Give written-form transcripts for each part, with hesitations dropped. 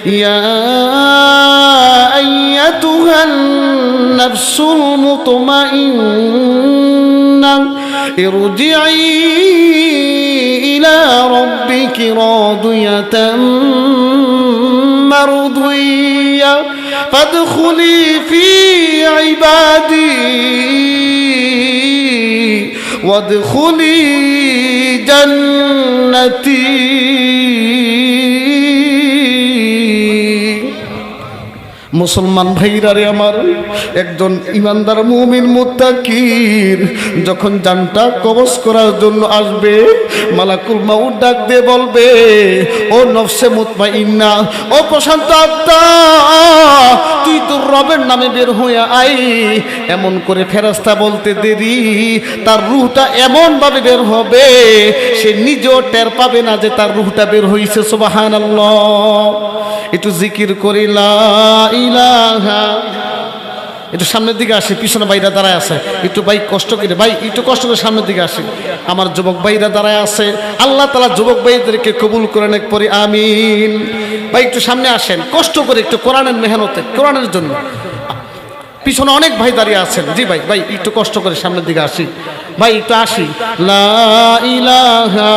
ইয়া আইয়াতুহান নাফসুল মুতমাইন্না ইরজিই ইলা রাব্বিকি রাদিয়াতাম মারদিয়া ফাদখুলি ফি ইবাদি ওয়াদখুলি জান্নাতি। মুসলমান ভাইরা রে আমার, একজন ইমানদার মুমিন মুত্তাকির যখন জানটা কবজ করার জন্য আসবে, মালাকুল মাউত ডাক দিয়ে বলবে, ও নফসে মুতমাইন্না, ও প্রশান্ত আত্মা, তুই তোর রবের নামে বের হয়ে আই। এমন করে ফেরেশতা বলতে দেরি, তার রূহটা এমন ভাবে বের হবে সে নিজেও টের পাবে না যে তার রূহটা বের হইছে। সুবহানাল্লাহ। একটু জিকির করি লা ইলাহা। একটু সামনের দিকে আসে, পিছনে ভাইরা দাঁড়ায় আছে, একটু ভাই কষ্ট করে, ভাই একটু কষ্ট করে সামনের দিকে আসে। আমার যুবক ভাইরা দাঁড়ায় আছে, আল্লাহ তাআলা যুবক ভাইদেরকে কবুল করে নেক, পড়ি আমিন। ভাই একটু সামনে আসেন, কষ্ট করে একটু কোরআনের মেহনতে, কোরআনের জন্য। পিছনে অনেক ভাই দাঁড়িয়ে আছেন। জি ভাই, ভাই একটু কষ্ট করে সামনের দিকে আসি, ভাই একটু আসি। লা ইলাহা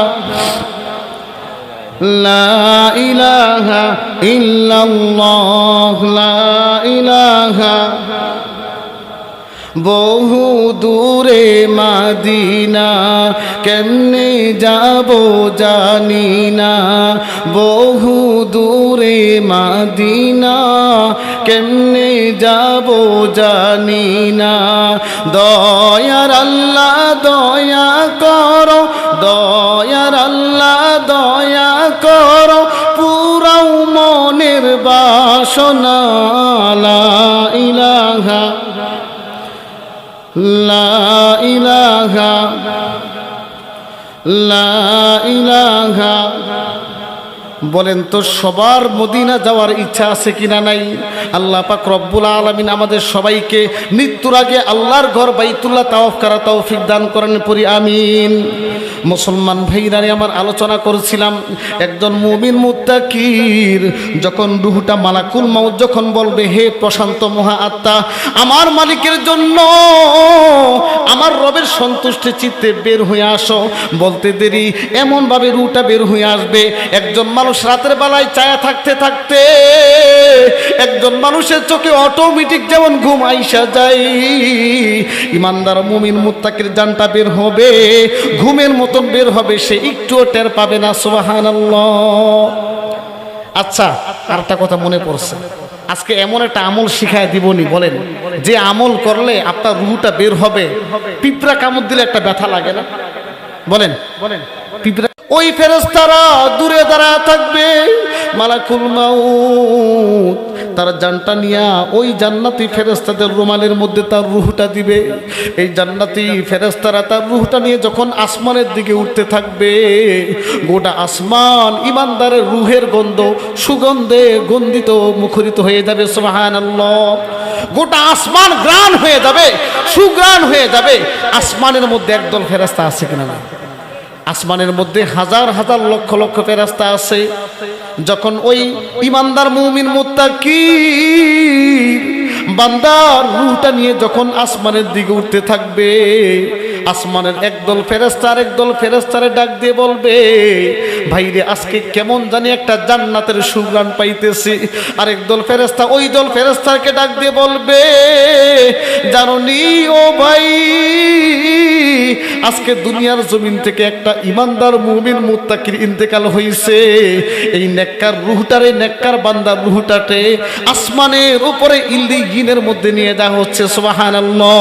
লা ইলাহা ইল্লাল্লাহ, লা ইলাহা। বহু দূরে মাদিনা কেমনে যাব জানি না, বহু দূরে মাদিনা কেমনে যাব জানি না। দয়ার আল্লাহ দয়া করো, দয়ার আল্লাহ দয়া করো, পুরাও মনের বাসনা। লা ইলাহা লা ইলাহা লা ইলাহা। বলেন তো সবার মদিনা যাওয়ার ইচ্ছা আছে কিনা নাই? আল্লাহ পাক রব্বুল আলামিন আমাদের সবাইকে মৃত্যুর আগে আল্লাহর ঘর বাইতুল্লাহ তাওয়াফ করা তৌফিক দান করেন, পড়ি আমিন। মুসলমান ভাইরা আমার আলোচনা করছিলাম, একজন মুমিন মুত্তাকির যখন রূহটা মালাকুল মাউত যখন বলবে, হে প্রশান্ত মহা আত্মা, আমার মালিকের জন্য, আমার রবের সন্তুষ্টি চিত্তে বের হয়ে আসো, বলতে দেরি এমন ভাবে রূহটা বের হয়ে আসবে। একজন মানুষ রাতের বেলায় চায়া থাকতে থাকতে একজন মানুষের চোখে অটোমেটিক যেমন ঘুম আইসা যায়, ইমানদার মুমিন মুত্তাকির জানটা বের হবে, ঘুমের মতন বের হবে, সে একটুও টের পাবে না। সুবহানাল্লাহ। আচ্ছা, আরেকটা কথা মনে পড়ছে, আজকে এমন একটা আমল শিখায় দিবনি, বলেন যে আমল করলে আপনার রূহটা বের হবে। পিঁপড়া কামড় দিলে একটা ব্যথা লাগে না? বলেন বলেন। পিঁপড়া, ওই ফেরেশতারা দূরে দাঁড়ায় থাকবে, মালাকুল মাউত তার জানটা নিয়া ওই জান্নাতি ফেরেশতাদের রুমালের মধ্যে তার রূহটা দিবে। এই জান্নাতি ফেরেশতারা তার রূহটা নিয়ে যখন আসমানের দিকে উঠতে থাকবে, গোটা আসমান ইমানদারের রূহের গন্ধ, সুগন্ধে গন্ধিত মুখরিত হয়ে যাবে। সুবহানাল্লাহ। গোটা আসমান গ্রাণ হয়ে যাবে, সুগ্রাণ হয়ে যাবে। আসমানের মধ্যে একদল ফেরেশতা আছে কিনা না? আসমানের মধ্যে হাজার হাজার লক্ষ লক্ষ ফেরেশতা আছে। যখন ওই ইমানদার মুমিন মুত্তাকির বান্দার রূহটা নিয়ে যখন আসমানের দিকে উঠতে থাকবে, আসমানের একদল ফেরেশতা আরেকদল ফেরেশতারে ডাক দিয়ে বলবে, ভাইরে আজকে কেমন জানি একটা জান্নাতের সুঘ্রাণ পাইতেছি। আরেকদল ফেরেশতা ওই দল ফেরেশতাকে ডাক দিয়ে বলবে, জানোনি ও ভাই, আজকে দুনিয়ার জমিন থেকে একটা ইমানদার মুমিন মুত্তাকির ইন্তেকাল হইছে। এই নেককার রূহটারে, নেককার বান্দার রূহটাতে আসমানের উপরে ইল্লিয়িনের মধ্যে নিয়ে যাওয়া হচ্ছে। সুবহানাল্লাহ।